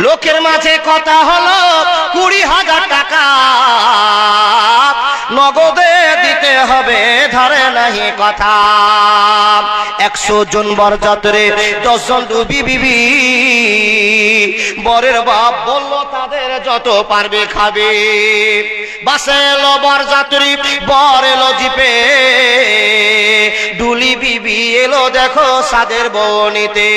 লোকের মাঝে কথা হলো 20,000 টাকা নগদে দিতে হবে, ধারে নাহি কথা। 100 জন বরযাত্রী 10 জন ডুবি বিবি, বরের বাপ বলল তাদের যত পারবে খাবে। বাসে এলো বরযাত্রী, বর এলো জিপে, ডুলি বিবি এলো দেখো সাদের বনিতে।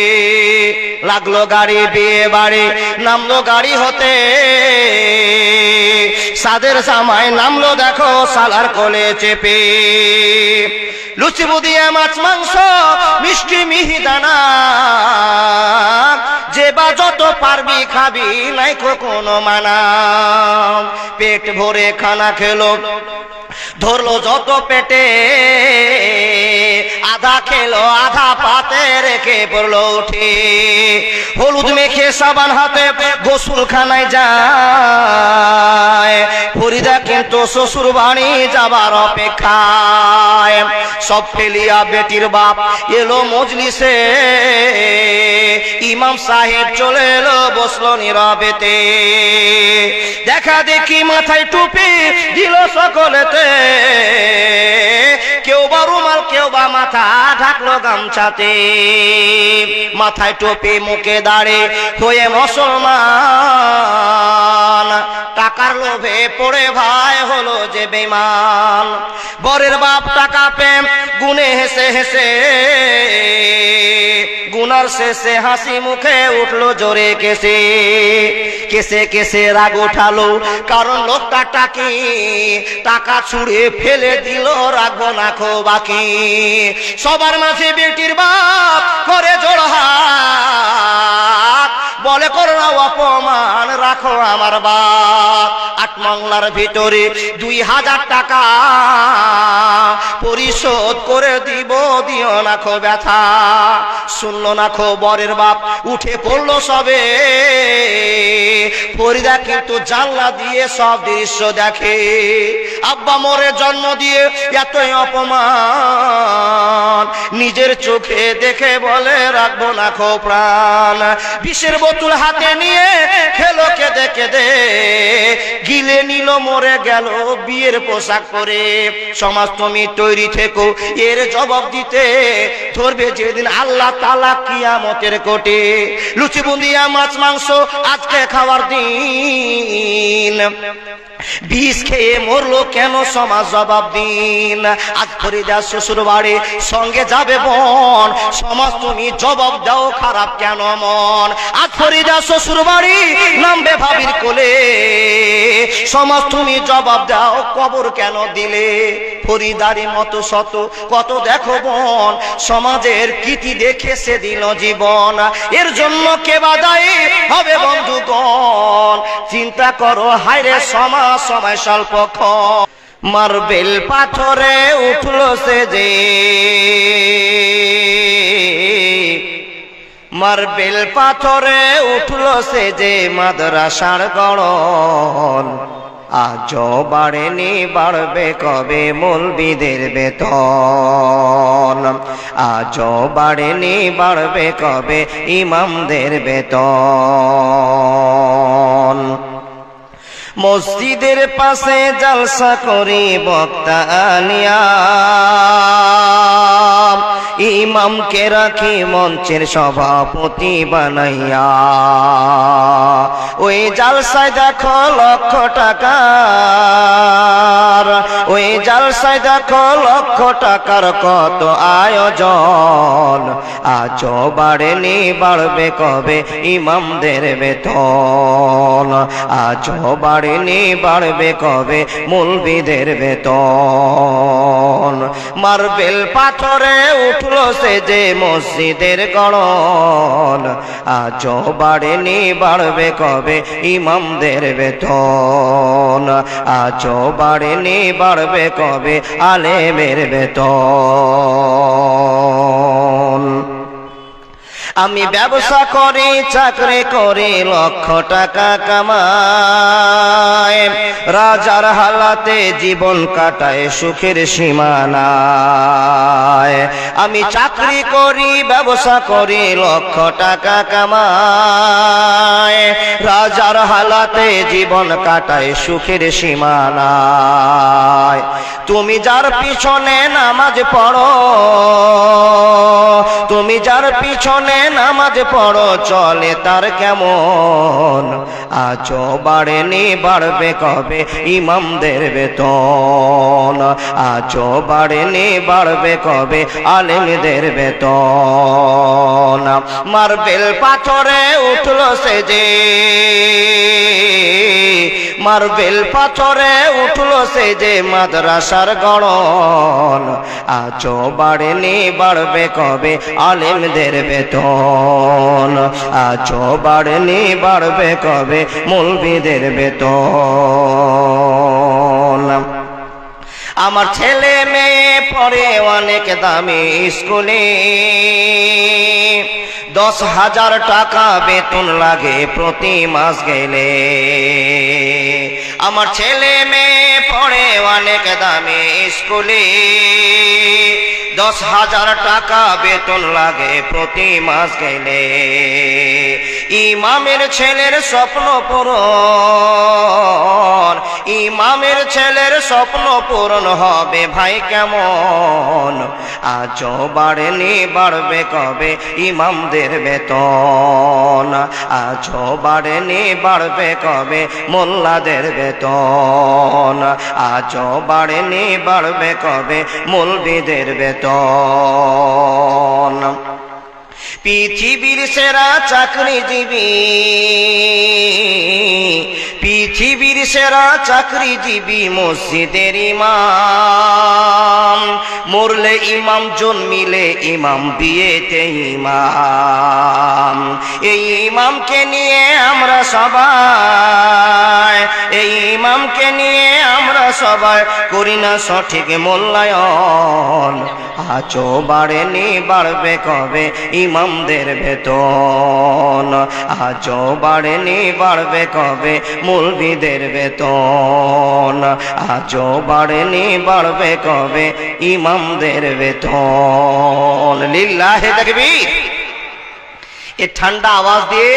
লাগলো গাড়ি, বিয়ে বাড়ি, নামলো গাড়ি হতে, সাদের জামাই নামলো দেখো সালার কোলে চেপে। লুচি বুদিয়ে মাছ মাংস মিষ্টি মিহিদানা, যে বা যত পারবি খাবি, নাই কোনো মানা। পেট ভরে খানা খেলো, ধরলো যত পেটে, আধা খেলো আধা পাতে রেখে পড়লো উঠে। হলুদ মেখে সাবান হাতে গোসলখানায় যায়, ফরিদা কিন্তু শ্বশুর বাড়ি যাবার অপেক্ষায়। সব ফেলিয়া বেটির বাপ এলো মজলিসে, ইমাম সাহেব চলে এলো বসলো নীরবেতে। দেখা দেখি মাথায় টুপি দিল সকলেতে, কেউ বা রুমাল কেউ বা মাথা ঢাকলো গামছাতে। মাথায় টুপি মুখে দাঁড়ে হয়ে মুসলমান, টাকার লোভে পড়ে ভাই হলো যে বেঈমান। বরের বাপ টাকা পেয়ে গুনে হেসে হেসে, গুনার শেষে হাসি মুখে উঠলো জোরে কেসে। কেসে কেসে রাগ উঠালো, কারণ লোকটা টাকি, টাকা ছুঁড়ে ফেলে দিল, রাখবো না খো বাকি। সবার মাঝে বেটির বাপ করে জোড়হাত, বলে করো না অপমান, রাখো আমার বাপ। 8 মংলার ভিতরে 2,000 টাকা পরিশোধ করে দিব, দিও না খো ব্যথা। শুনলো না খো বরের বাপ, উঠে পড়লো সবে। ফরিদা কিন্তু জানলা দিয়ে সব দৃশ্য দেখে। আব্বা মোরে জন্ম দিয়ে এতই অপমান, নিজের চোখে দেখে বলে রাখবো না খো প্রাণ। বিষের বোতল হাতে নিয়ে খেলো কেঁদে কেঁদে, গিলে নিল মরে গেল বিয়ের পোশাক পরে। সমাজ তুমি তৈরি থেকো এর জবাব দিতে, ধরবে যেদিন আল্লাহ তাআলা কিয়ামতের কোটে। লুচি বুন্দিয়া মাছ মাংস আজকে খাওয়ার দিন, বিষ খেয়ে মরলো কেন সমাজ জবাব দিন। আজ ফরিদা শ্বশুর বাড়ি সঙ্গে যাবে বোন, সমাজ তুমি জবাব দাও খারাপ কেন মন। আজ ফরিদা শ্বশুর বাড়ি নামবে ভাবির কোলে, সমাজ তুমি জবাব দাও কবর কেন দিলে। ফরিদারি মতো শত কত দেখো বোন, সমাজের কীর্তি দেখে সে দিল জীবন। এর জন্য কে বা দায়ী হবে বন্ধুগণ, চিন্তা করো হায়রে সমাজ সময় স্বল্পক্ষণ। মার্বেল পাথরে উঠলো সে যে, মার্বেল পাথরে উঠলো সে যে মাদ্রাসার গড়ন। আজও বাড়েনি, বাড়বে কবে মৌলবীদের বেতন। আজও বাড়েনি, বাড়বে কবে ইমামদের বেতন। মসজিদের পাশে জলসা করি বক্তা আনিয়া, ইমামকে রাখি মঞ্চের সভাপতি বানাইয়া। ওই জালসায় দেখো লক্ষ টাকার, ওই জালসায় দেখো লক্ষ টাকার কত আয়োজন। আজও বাড়েনি, বাড়বে কবে ইমামদের বেতন। আজও বাড়েনি, বাড়বে কবে মৌলবীদের বেতন। মার্বেল পাথরে উঠলো সে যে মসজিদের গড়ন। আজও বাড়েনি, বাড়বে কবে ইমামদের বেতন। আজও বাড়েনি, বাড়বে কবে আলেমের বেতন। আমি ব্যবসা করি চাকরি করি লক্ষ টাকা কামাই, রাজার হালাতে জীবন কাটায় সুখের সীমানায়। আমি চাকরি করি ব্যবসা করি লক্ষ টাকা কামাই, রাজার হালাতে জীবন কাটায় সুখের সীমানায়। তুমি যার পিছনে নামাজ পড়ো, তুমি যার পিছনে নামাজ পড়ো, চলে তার কেমন? আজও বাড়েনি, বাড়বে কবে ইমামদের বেতন? আজও বাড়েনি, বাড়বে কবে আলেমদের বেতন? মার্বেল পাথরে উঠলো সে যে, মার্বেল পাথরে উঠলো সে যে মাদ্রাসার গড়ন। আজও বাড়েনি, বাড়বে কবে আলেমদের বেতন? আজও বাড়েনি, বাড়বে কবে মৌলবীদের বেতন? আমার ছেলে মেয়ে পড়ে অনেক দামি স্কুলে, 10,000 টাকা বেতন লাগে প্রতি মাস গেলে। আমার ছেলে মেয়ে পড়ে অনেক দামি স্কুলে, 10,000 টাকা বেতন লাগে প্রতি মাস গেলে। ইমামের ছেলের স্বপ্ন পূরণ, ইমামের ছেলের স্বপ্ন পূরণ হবে ভাই কেমন? আজও বাড়েনি, বাড়বে কবে ইমামদের বেতন? আজও বাড়েনি, বাড়বে কবে মোল্লাদের বেতন? আজও বাড়েনি, বাড়বে কবে মৌলবীদের বেতন? পৃথিবীর সেরা চাকরিজীবী, পৃথিবীর সেরা চাকরিজীবী মসজিদের ইমাম। মরলে ইমাম, জন্মিলে ইমাম, বিয়েতে ইমাম। এই ইমামকে নিয়ে আমরা সবাই, এই ইমামকে নিয়ে আমরা সবাই করি না সঠিক মূল্যায়ন। আজও বাড়েনি, বাড়বে কবে ইমামদের বেতন? আজও বাড়েনি, বাড়বে কবে মৌলবীদের বেতন? আজও বাড়েনি, বাড়বে কবে ইমামদের বেতন? লিল্লাহে তাকবীর। এই ঠান্ডা আওয়াজ দিয়ে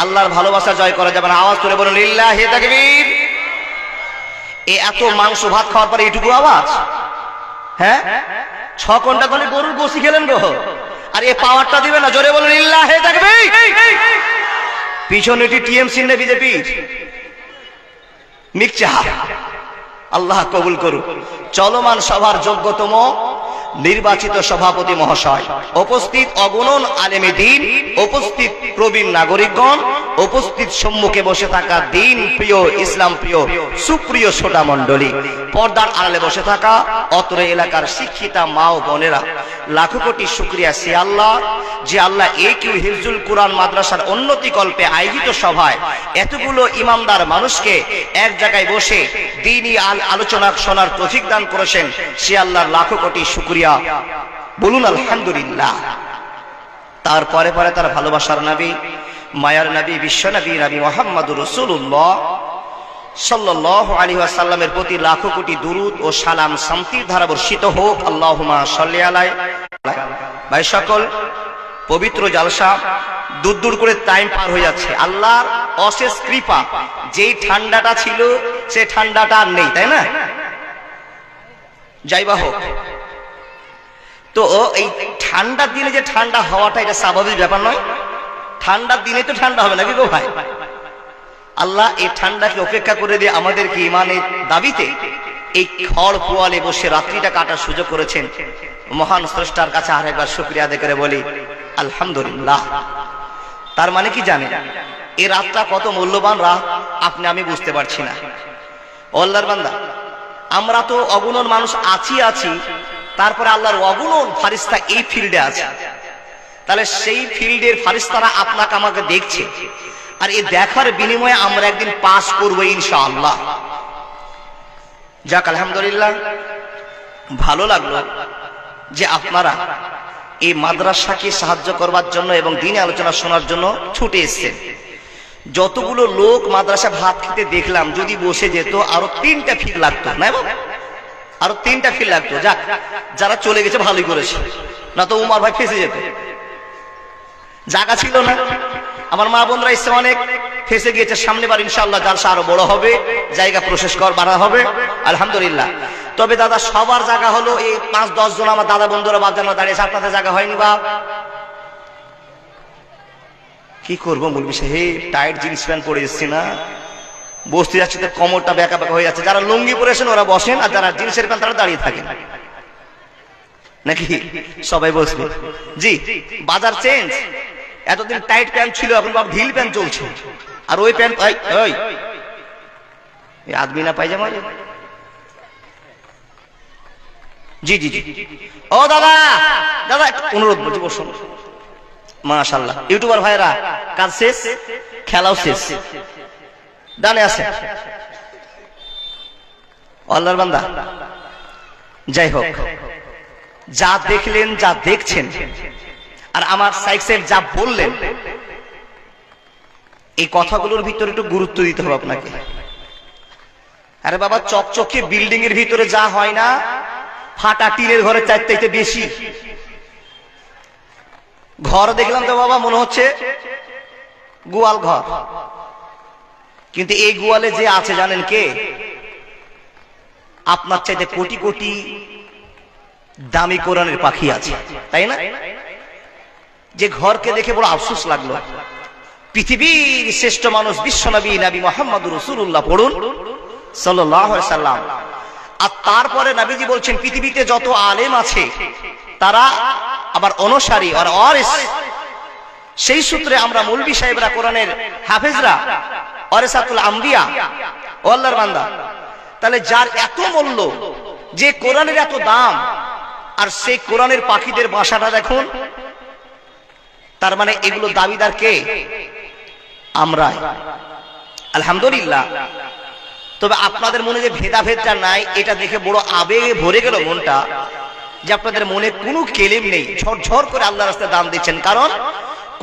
আল্লাহর ভালোবাসা জয় করা যাবে না। আওয়াজ করে বলুন লিল্লাহে তাকবীর। এ এত মাংস ভাত খাওয়ার পরে এইটুকু আওয়াজ? হ্যাঁ, 6 ঘন্টা ধরে গরুর গোশি খেলেন গো, আর এ পাওয়ারটা দিবে না? জোরে বলুন লিল্লাহে তাকবীর। পিছনেটি টিএমসি না বিজেপি? মিকচার। আল্লাহ কবুল করুন। চলমান সভার যোগ্যতম নির্বাচিত সভাপতি মহাশয়, উপস্থিত অগণন আলেমে দ্বীন, উপস্থিত প্রবীণ নাগরিকগণ, উপস্থিত সম্মুখে বসে থাকা দ্বীন প্রিয়, ইসলাম প্রিয়, সুপ্রিয় শ্রোতা মণ্ডলী, পর্দার আড়ালে বসে থাকা অত্র এলাকার শিক্ষিতা মা ও বোনেরা, লাখো কোটি শুকরিয়া সে আল্লাহ, যে আল্লাহ একিউ হিফজুল কুরআন মাদ্রাসার উন্নতি কল্পে আয়োজিত সভায় এতগুলো ইমামদার মানুষকে এক জায়গায় বসে দ্বীনি আলোচনা শোনার তৌফিক দান করেছেন। সে আল্লাহর লাখো কোটি শুকরিয়া, বলুন আলহামদুলিল্লাহ। তারপরে পরে তার ভালোবাসার নবী, মায়ার নবী, বিশ্ব নবী, নবী মুহাম্মদুর রাসূলুল্লাহ সাল্লাল্লাহু আলাইহি ওয়াসাল্লামের প্রতি লাখো কোটি দুরূদ ও সালাম শান্তির ধারা বর্ষিত হোক। আল্লাহুম্মা সাল্লি আলাইহি। ভাই সকল, পবিত্র জালসা দূর দূর করে টাইম পার হয়ে যাচ্ছে। আল্লাহর অশেষ কৃপা, যেই ঠান্ডাটা ছিল সে ঠান্ডাটা আর নেই, তাই না? যাইবা হোক, তো এই ঠান্ডার দিনে যে ঠান্ডা হওয়াটা এটা স্বাভাবিক ব্যাপার নয়? ঠান্ডার দিনে তো ঠান্ডা হবে নাকি গো ভাই? আল্লাহ এই ঠান্ডাকে উপেক্ষা করে দিয়ে আমাদেরকে ইমানের দাবিতে এই খড় পোয়ালে বসে রাত্রিটা কাটার সুযোগ করেছেন। মহান স্রষ্টার কাছে আরেকবার শুকরিয়া আদায় করে বলি আলহামদুলিল্লাহ। তার মানে কি জানেন, এই রাতটা কত মূল্যবান রাত আপনি আমি বুঝতে পারছি না। আল্লাহর বান্দা, আমরা তো অগুণন মানুষ আছি, তারপরে আল্লাহর অগুণন ফারিস্তা এই ফিল্ডে আছে। তাহলে সেই ফিল্ডের ফারিস্তারা আপনাকে আমাকে দেখছে, আর এই দেখার বিনিময়ে আমরা একদিন পাস করবো ইনশাআল্লাহ। যাক আলহামদুলিল্লাহ, ভালো লাগলো যে আপনারা এই মাদ্রাসাকে সাহায্য করবার জন্য এবং দিনে আলোচনা শোনার জন্য ছুটে এসেছেন। যতগুলো লোক মাদ্রাসা ভাত খেতে দেখলাম, যদি বসে যেত আরো 3টা ফিল লাগতো, না বাবা? আরো 3টা ফিল লাগতো। যাক, যারা চলে গেছে ভালোই করেছে, না তো উমার ভাই ফেসে যেত। জায়গা ছিল না। আমার মা বোনরা এসে অনেক ফেসে গিয়েছে, সামনে বার ইনশাআল্লাহ জালসা আরো বড় হবে, জায়গা প্রসেস বাড়া হবে আলহামদুলিল্লাহ। তবে দাদা সবার জায়গা হলো এই 5-10 জন আমার দাদা বন্ধুরা বাপজানরা দাঁড়িয়েছে, আপনাদের জায়গা হয়নি বাপ? কি করবো মৌলভী সাহেব, টাইট জিন্স প্যান্ট পরে এসছি না, বসতে যাচ্ছে তো কোমরটা বেঁকা বেঁকা হয়ে যাচ্ছে। যারা লুঙ্গি পরেছেন ওরা বসেন, আর যারা জিন্সের প্যান্ট তারা দাঁড়িয়ে থাকেন নাকি সবাই বসবে। জি বাজার চেঞ্জ, এতদিন টাইট প্যান্ট ছিল, এখন বাপ ঢিল প্যান্ট চলছে। আর ওই প্যান্ট ওই আদমি না পায়জামা। জি জি জি ও দাদা দাদা অনুরোধ বলছি বসুন। মাশাআল্লাহ ইউটিউবার ভাইরা কাজ শেষ, খেলাও শেষ, ডানে আছে আল্লাহর বান্দা। যাই হোক, যা দেখলেন যা দেখছেন আর আমার সাইক সাহেব যা বললেন, এই কথাগুলোর ভিতরে একটু গুরুত্ব দিতে হবে আপনাকে। আরে বাবা চকচকে বিল্ডিং এর ভিতরে যা হয় না, ফাটা টিনের ঘরে চাইতে বেশি। ঘর দেখলাম তো বাবা মনে হচ্ছে গোয়াল ঘর, কিন্তু এই গোয়ালে যে আছে জানেন কে? আপনার চাইতে কোটি কোটি দামি কোরআনের পাখি আছে, তাই না? যে ঘরকে দেখে বড় আফসোস লাগলো। পৃথিবীর শ্রেষ্ঠ মানুষ বিশ্বনবী নবী মুহাম্মদুর রাসূলুল্লাহ পড়ুন সাল্লাল্লাহু আলাইহি সাল্লাম। আর তারপরে নবীজি বলছেন পৃথিবীতে যত আলেম আছে তারা আবার অনুসারী আর ওয়ারিস। সেই সূত্রে আমরা মৌলভী সাহেবরা কোরআনের হাফেজরা ওয়ারিসাতুল আম্বিয়া ও আল্লাহর বান্দা। তাহলে যার এত মূল্য, যে কোরআনের এত দাম, আর সেই কোরআনের পাখিদের বাসাটা দেখুন, তার মানে এগুলো দাবিদার কে? আমরা আলহামদুলিল্লাহ। তবে আপনাদের মনে যে ভেদাভেদটা নাই, এটা দেখে বড় আবেগে ভরে গেল মনটা, যে আপনাদের মনে কোনো কেলেম নেই, ঝরঝর করে আল্লাহর রাস্তায় দাম দিচ্ছেন। কারণ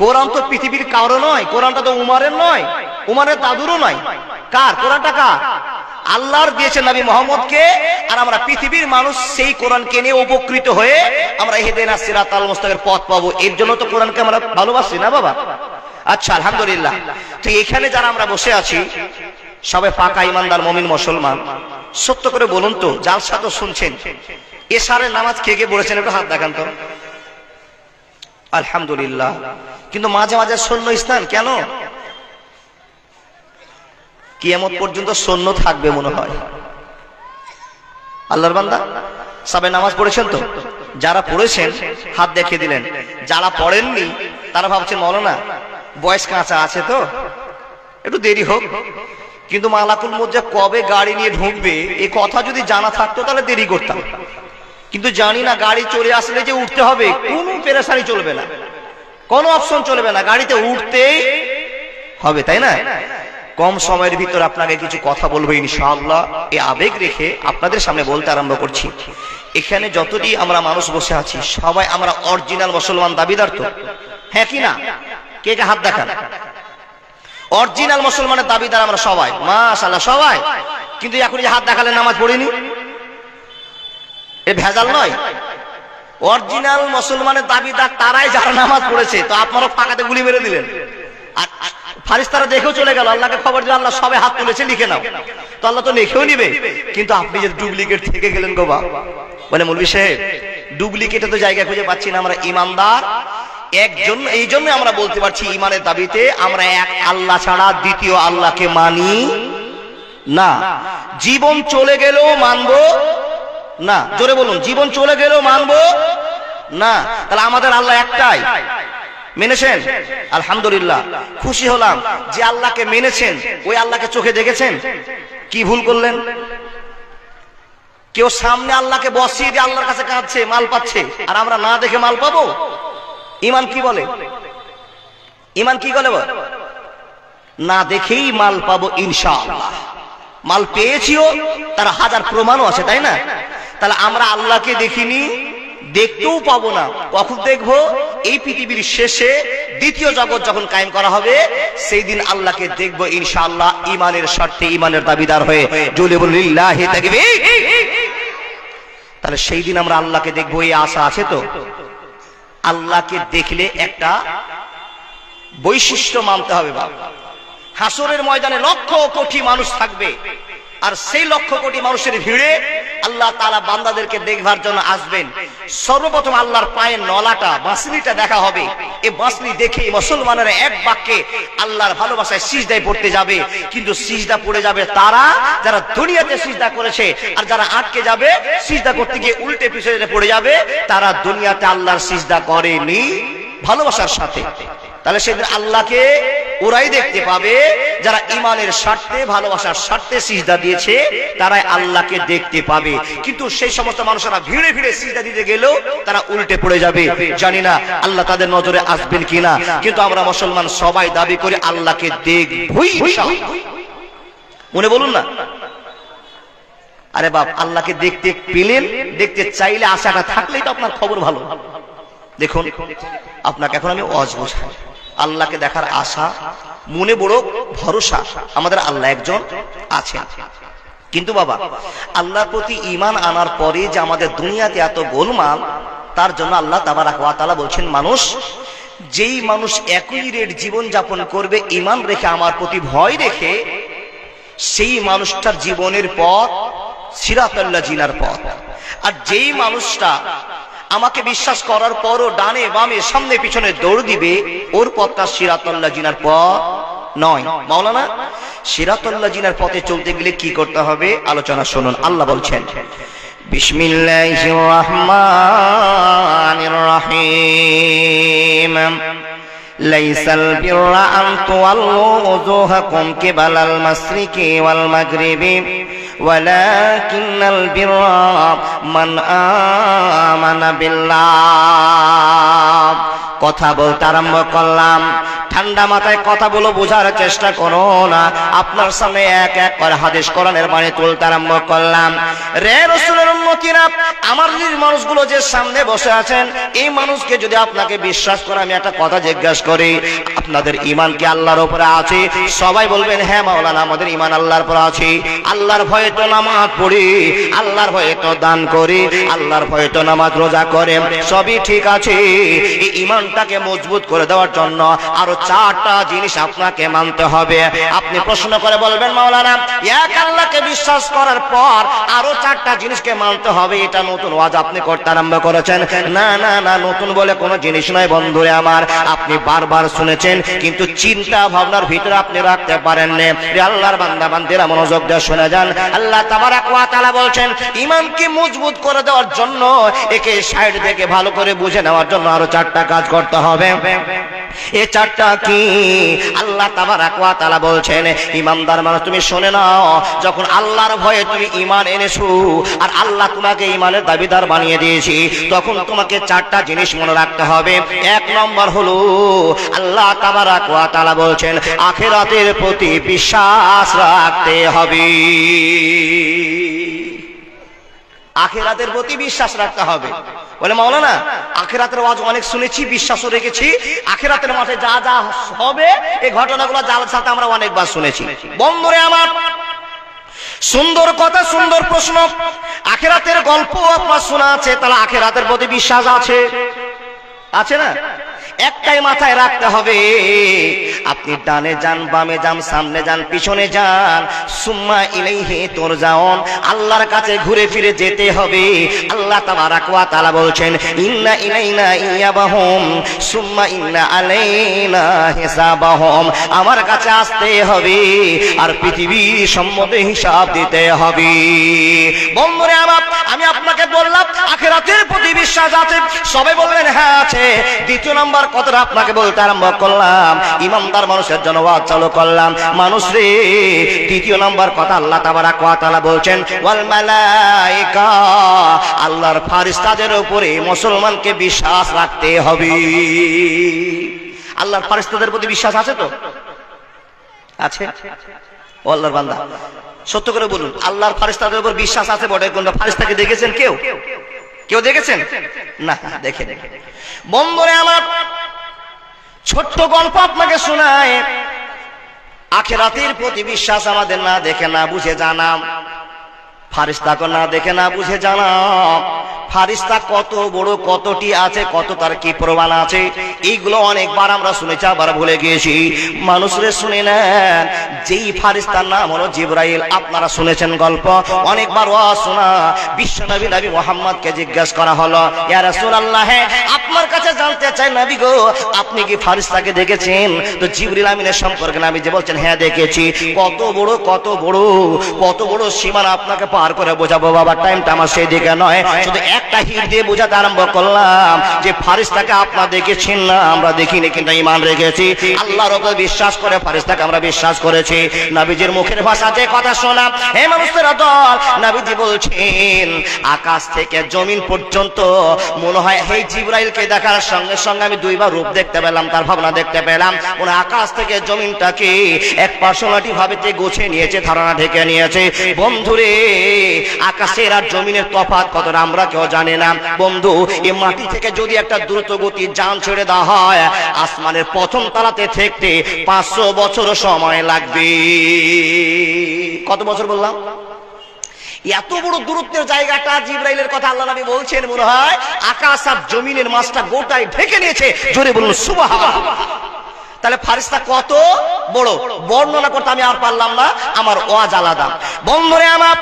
কোরআন তো পৃথিবীর কারো নয়, কোরআনটা তো উমারের নয়, উমারের দাদুরও নয়। কার কোরআনটা? কার? আল্লাহর দিয়েছেন নবী মুহাম্মদকে। আর আমরা পৃথিবীর মানুষ সেই কোরআনকে নিয়ে উপকৃত হয়ে আমরা ইহদিনাস সিরাতাল মুস্তাকিমের পথ পাবো। এর জন্য তো কোরআনকে আমরা ভালোবাসি না বাবা? আচ্ছা আলহামদুলিল্লাহ। তো এখানে যারা আমরা বসে আছি সবাই পাকা ইমানদার মুমিন মুসলমান। সত্য করে বলুন তো, জালসা তো শুনছেন, এশারের নামাজ কে কে পড়েছেন একটু হাত দেখান তো। আলহামদুলিল্লাহ। কিন্তু মাঝে মাঝে শূন্য স্থান কেন? কিয়ামত পর্যন্ত শূন্য থাকবে মনে হয়। আল্লাহর বান্দা সবাই নামাজ পড়েছেন তো? যারা পড়েছেন হাত দেখিয়ে দিলেন, যারা পড়েননি তারা ভাবছেন মওলানা বয়স কাঁচা আছে তো একটু দেরি হোক। কিন্তু মালাকুল মউত যে কবে গাড়ি নিয়ে ঢুকবে এই কথা যদি জানা থাকতো তাহলে দেরি করতাম। কিন্তু জানি না, গাড়ি চলে আসলে যে উঠতে হবে, কোনো পেরেশানি চলবে না, কোনো অপশন চলবে না, গাড়িতে উঠতেই হবে, তাই না? কম সময়ের ভিতর আপনাকে কিছু কথা বলবো ইনশাআল্লাহ। এই আবেগ রেখে আপনাদের সামনে বলতে আরম্ভ করছি। এখানে যতটি আমরা মানুষ বসে আছি সবাই আমরা অরিজিনাল মুসলমান দাবিদার তো? হ্যাঁ কি না? কে কে হাত দেখান? অরিজিনাল মুসলমানের দাবিদার আমরা সবাই, মাশাআল্লাহ সবাই। কিন্তু এখন যে হাত দেখালে নামাজ পড়িনি, এ ভেজাল নয়। অরিজিনাল মুসলমানের দাবিদার তারাই যারা নামাজ পড়েছে। তো আপনারা ফাঁকাতে গুলি মেরে দিলেন, আর ফারিস্তারা দেখেও চলে গেল, আল্লাহকে খবর যে আল্লাহ সবে হাত তুলেছে লিখে নাও। তো আল্লাহ তো লিখেও নিবে, কিন্তু আপনি যে ডুপ্লিকেট থেকে গেলেন গো বা। মানে মৌলভী সাহেব ডুপ্লিকেটে তো জায়গা খুঁজে পাচ্ছি না। আমরা ইমানদার একজন, এই জন্য আমরা বলতে পারছি ইমানের দাবিতে আমরা এক আল্লাহ ছাড়া দ্বিতীয় আল্লাহকে মানি না। জীবন চলে গেলেও মানবো না। জোরে বলুন, জীবন চলে গেলেও মানবো না। তাহলে আমাদের আল্লাহ একটাই, মেনেছেন? আলহামদুলিল্লাহ, খুশি হলাম যে আল্লাহকে মেনেছেন। ওই আল্লাহকে চোখে দেখেছেন? কি ভুল করলেন? কেউ সামনে আল্লাহকে বসিয়ে দিয়ে আল্লাহর কাছে কাঁদছে, মাল পাচ্ছে, আর আমরা না দেখে মাল পাবো? ইমান কি বলে? ইমান কি বলে? না দেখেই মাল পাবো ইনশাআল্লাহ। মাল পেয়েছিও, তার হাজার প্রমাণও আছে, তাই না? তাহলে আমরা আল্লাহকে দেখিনি, দেখতেও পাবো না। কখন দেখবো? এই পৃথিবীর শেষে দ্বিতীয় জগৎ যখন কায়েম করা হবে, সেই দিন আল্লাহকে দেখবো ইনশাআল্লাহ ইমানের স্বার্থে, ইমানের দাবিদার হয়ে। জোরে বলুন লিল্লাহি তাকবীর। তাহলে সেই দিন আমরা আল্লাহকে দেখবো, এই আশা আছে তো? আল্লাহকে দেখলে একটা বৈশিষ্ট্য মানতে হবে বাবা। হাসরের ময়দানে লক্ষ কোটি মানুষ থাকবে, আর সেই লক্ষ কোটি মানুষের ভিড়ে আল্লাহ তাআলা বান্দাদেরকে দেখবার জন্য আসবেন। সর্বপ্রথম আল্লাহর পায়ের নলাটা, বাঁশলিটা দেখা হবে। এই বাঁশলি দেখে মুসলমানেরা এক বাক্যে আল্লাহর ভালোবাসায় সিজদায় পড়তে যাবে। কিন্তু সিজদা পড়ে যাবে তারা যারা দুনিয়াতে সিজদা করেছে, আর যারা আটকে যাবে সিজদা করতে গিয়ে উল্টে পিছনে পড়ে যাবে তারা দুনিয়াতে আল্লাহর সিজদা করেনি ভালোবাসার সাথে। তাহলে সেদিন আল্লাহকে ওরাই দেখতে পাবে যারা ইমানের স্বার্থে, ভালোবাসার স্বার্থে সিজদা দিয়েছে, তারাই আল্লাহকে দেখতে পাবে। কিন্তু সেই সমস্ত মানুষেরা ভিড়ে ভিড়ে সিজদা দিতে গেলেও তারা উল্টে পড়ে যাবে। জানি না আল্লাহ তাদের নজরে আসবেন কিনা, কিন্তু আমরা মুসলমান সবাই দাবি করে আল্লাহকে দেখবই ইনশাআল্লাহ। মনে বলুন না, আরে বাপ, আল্লাহকে দেখতে পেলেন, দেখতে চাইলে আশাটা থাকলেই তো আপনার খবর ভালো। দেখুন, আপনাকে এখন আমি ওয়াজ বোঝাই। আল্লাহকে দেখার আশা, মনে বড় ভরসা, আমাদের আল্লাহ একজন আছেন। কিন্তু বাবা, আল্লাহর প্রতি ঈমান আনার পরে যে আমাদের দুনিয়াতে এত গোলমাল, তার জন্য আল্লাহ তাবারাক ওয়া তাআলা বলছেন, মানুষ, যেই মানুষ একই রেট জীবন যাপন করবে ঈমান রেখে, আমার প্রতি ভয় রেখে, সেই মানুষটার জীবনের পথ সিরাতাল্লাহ জিনার পথ। আর যেই মানুষটা আমাকে বিশ্বাস করার পরও ডানে বামে সামনে পিছনে দৌড় দিবে, ওর পথটা সিরাতাল্লাহ জিনার পথ নয়। মাওলানা, সিরাতাল্লাহ জিনার পথে চলতে গেলে কি করতে হবে? আলোচনা শুনুন। আল্লাহ বলছেন, বিসমিল্লাহির রহমানির রহিম, লাইসাল বিররা আন তুওয়াল্লু উজুহাকুম কিবালাল মাশরিকি ওয়াল মাগরিবি ওয়ালাকিন্নাল বিররা মান আমানা বিল্লাহ। কথা বলতে আরম্ভ করলাম, ঠান্ডা মাথায় কথা বলে বোঝার চেষ্টা করো না। আপনার সামনে এক এক করে হাদিস কোরআনের বাণী তুলতে আরম্ভ করলাম। রে রাসূলের উম্মতিরা, আমার মানুষগুলো যে সামনে বসে আছেন, এই মানুষকে যদি আপনাকে বিশ্বাস করে আমি একটা কথা জিজ্ঞাসা করি, আপনাদের ঈমান কি আল্লাহর উপরে আছে? সবাই বলবেন, হ্যাঁ মাওলানা, আমাদের ঈমান আল্লাহর উপরে আছে। আল্লাহর ভয়ে তো নামাজ পড়ি, আল্লাহর ভয়ে তো দান করি, আল্লাহর ভয়ে তো নামাজ রোজা করে, সবই ঠিক আছে। এই ঈমানটাকে মজবুত করে দেওয়ার জন্য আরো চারটা জিনিস আপনাকে মানতে হবে। আপনি প্রশ্ন করে বলবেন, মাওলানা, এক আল্লাহকে বিশ্বাস করার পর আরো চারটা জিনিসকে মানতে হবে, এটা নতুন ওয়াজ আপনি করতে আরম্ভ করেছেন। না না না, নতুন বলে কোনো জিনিস নয় বন্ধুরে আমার। আপনি বারবার শুনেছেন, কিন্তু চিন্তা ভাবনার ভিতরে আপনি রাখতে পারেন না। আল্লাহর বান্দা বান্দিরা মনোযোগ দিয়ে শুনে যান। আল্লাহ তাবারাক ওয়া তাআলা বলছেন, ঈমানকে মজবুত করে দেওয়ার জন্য, একে সাইড থেকে ভালো করে বুঝে নেওয়ার জন্য আরো চারটা কাজ করতে হবে। এই চারটা কি? আল্লাহ তাবারাক ওয়া তাআলা বলছেন, ইমানদার মানুষ তুমি শুনে নাও, যখন আল্লাহর ভয়ে তুমি ঈমান এনেছো আর আল্লাহ তোমাকে ঈমানের দাবিদার বানিয়ে দিয়েছি, তখন তোমাকে চারটা জিনিস মনে রাখতে হবে। এক নম্বর হলো, আল্লাহ তাবারাক ওয়া তাআলা বলছেন, আখিরাতের প্রতি বিশ্বাস রাখতে হবে। আখিরাতের প্রতি বিশ্বাস রাখতে হবে। বলে, মাওলানা, আখিরাতের ওয়াজ অনেক শুনেছি, বিশ্বাসও রেখেছি, আখিরাতের মাঠে যা যা হবে এই ঘটনাগুলো জালসাতে আমরা অনেকবার শুনেছি। বন্ধুরে আমার, সুন্দর কথা, সুন্দর প্রশ্ন। আখিরাতের গল্প আপনার শোনা আছে, তাহলে আখিরাতের প্রতি বিশ্বাস আছে? আছে না? একটাই মাথায় রাখতে হবে, আপনি ডানে যান, বামে যান, সামনে যান, পিছনে যান, সুম্মা ইলাইহি তুরজাউন, আল্লাহর কাছে ঘুরে ফিরে যেতে হবে। আল্লাহ তাবারাক ওয়া তাআলা বলছেন, ইন্না ইলাইনা ইয়াবাহুম সুম্মা ইন্না আলাইনা হিসাবাহুম, আমার কাছে আসতে হবে আর পৃথিবীর সম্বন্ধে হিসাব দিতে হবে। বন্ধুরে আমার, আমি আপনাকে বললাম আখিরাতের প্রতি বিশ্বাস আছে, সবাই বলবেন হ্যাঁ আছে। দ্বিতীয় নাম্বার কথাটা আপনাকে বলতে আরম্ভ করলাম, ইমানদার মানুষের জন্য ওয়াজ চালু করলাম। মানুষ রে, দ্বিতীয় নাম্বার কথা আল্লাহ তাবারাক ওয়া তাআলা বলছেন, ওয়াল মালায়েকা, আল্লাহর ফেরেশতাদের উপরে মুসলমানকে বিশ্বাস রাখতে হবে। আল্লাহর ফেরেশতাদের প্রতি বিশ্বাস আছে তো? আছে? ও আল্লাহর বান্দা, সত্য করে বলুন, আল্লাহর ফেরেশতাদের উপর বিশ্বাস আছে বটে, কিন্তু ফেরেশতাকে দেখেছেন কেউ? কেউ দেখেছেন? না, দেখে। বন্ধুরে আমার, ছোট্ট গল্প আপনাকে শোনায়। আখিরাতের প্রতি বিশ্বাস আমাদের না দেখে না বুঝে জানা, ফেরেশতাকে না দেখে না বুঝে জানা, ফারিস্তা কত বড়, কতটি আছে, কত তার কি প্রমাণ আছে, এইগুলো অনেকবার আমরা শুনেছি, আবার ভুলে গিয়েছি। মানুষরে শুনে নেন, যেই ফারিস্তার নাম হলো জিবরাইল, আপনারা শুনেছেন গল্প অনেকবার, শোনা। বিশ্বনবী নবী মুহাম্মদকে জিজ্ঞাসা করা হলো, ইয়া রাসূলুল্লাহ, আপনার কাছে জানতে চাই নবী গো, আপনি কি ফারিস্তাকে দেখেছেন? তো জিবরিল আমিনের সম্পর্কে নবী যে বলছেন, হ্যাঁ দেখেছি। কত বড়, কত বড়, কত বড় সীমানা আপনাকে পার করে বোঝাবো বাবা, টাইমটা আমার সেই দিকে নয়। শুধু একটা হিট দিয়ে বোঝাতে আরম্ভ করলাম যে ফারিস্তাকে আপনারা দেখেছেন না, আমরা দেখিনি, কিন্তু ঈমান রেখেছি, আল্লাহর উপর বিশ্বাস করে ফারিস্তাকে আমরা বিশ্বাস করেছি। নবীজির মুখের ভাষা যে কথা শোনাম, হে মানুষের দল, নবীজি বলছেন আকাশ থেকে জমিন পর্যন্ত মনে হয় এই জিবরাইলকে দেখার সঙ্গে সঙ্গে আমি দুইবার রূপ দেখতে পেলাম, তার ভাবনা দেখতে পেলাম। ওনা আকাশ থেকে জমিনটাকে এক পার্সোনালিটি ভাবে গুছিয়ে নিয়েছে, ধারণা ঢেকে নিয়েছে। বন্ধুরে, আকাশের আর জমিনের তফাৎ কতটা আমরা কেউ জানি না। বন্ধু, এই মাটি থেকে যদি একটা দ্রুত গতি যান ছেড়ে দেওয়া হয়, আসমানের প্রথম তালাতে থাকতে 500 বছর সময় লাগবে। কত বছর বললাম? এত বড় দূরত্বের জায়গাটা, জিবরাইলের কথা আল্লাহ নবী বলছেন, মনে হয় আকাশ আর জমিনের মাঝটা গোটায় ঢেকে নিয়েছে। জোরে বলুন সুবহানাল্লাহ। তাহলে ফারিস্তা কত বড় বর্ণনা করতে আমি আর পারলাম না, আমার ওয়াজ আলাদা। বন্ধুরে আমার,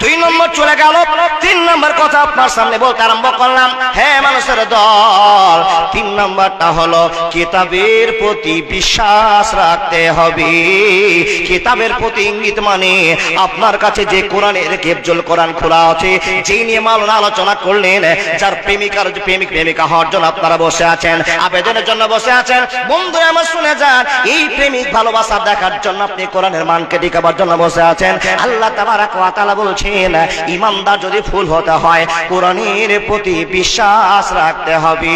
2 নম্বর চলে গেল, 3 নম্বর কথা আপনার সামনে বলতে আরম্ভ করলাম। হ্যাঁ মানুষের দল, 3 নম্বরটা হলো কিতাবের প্রতি বিশ্বাস রাখতে হবে। কিতাবের প্রতি ইঙ্গিত মানে আপনার কাছে যে কোরআনের কেবজল কোরআন খোলা আছে, যেই নিয়ে মাওলানা আলোচনা করলেন, যার প্রেমিকার প্রেমিক প্রেমিকা হওয়ার জন্য আপনারা বসে আছেন, আবেদনের জন্য বসে আছেন। বন্ধুরা আমার শুনে যান, এই প্রেমিক ভালোবাসা দেখার জন্য আপনি কোরআনের মানকে টিকাবার জন্য বসে আছেন। আল্লাহ তাবারক ওয়া তাআলা বলছেন, ঈমানদার যদি ফুল হতে হয়, কোরআনের প্রতি বিশ্বাস রাখতে হবে।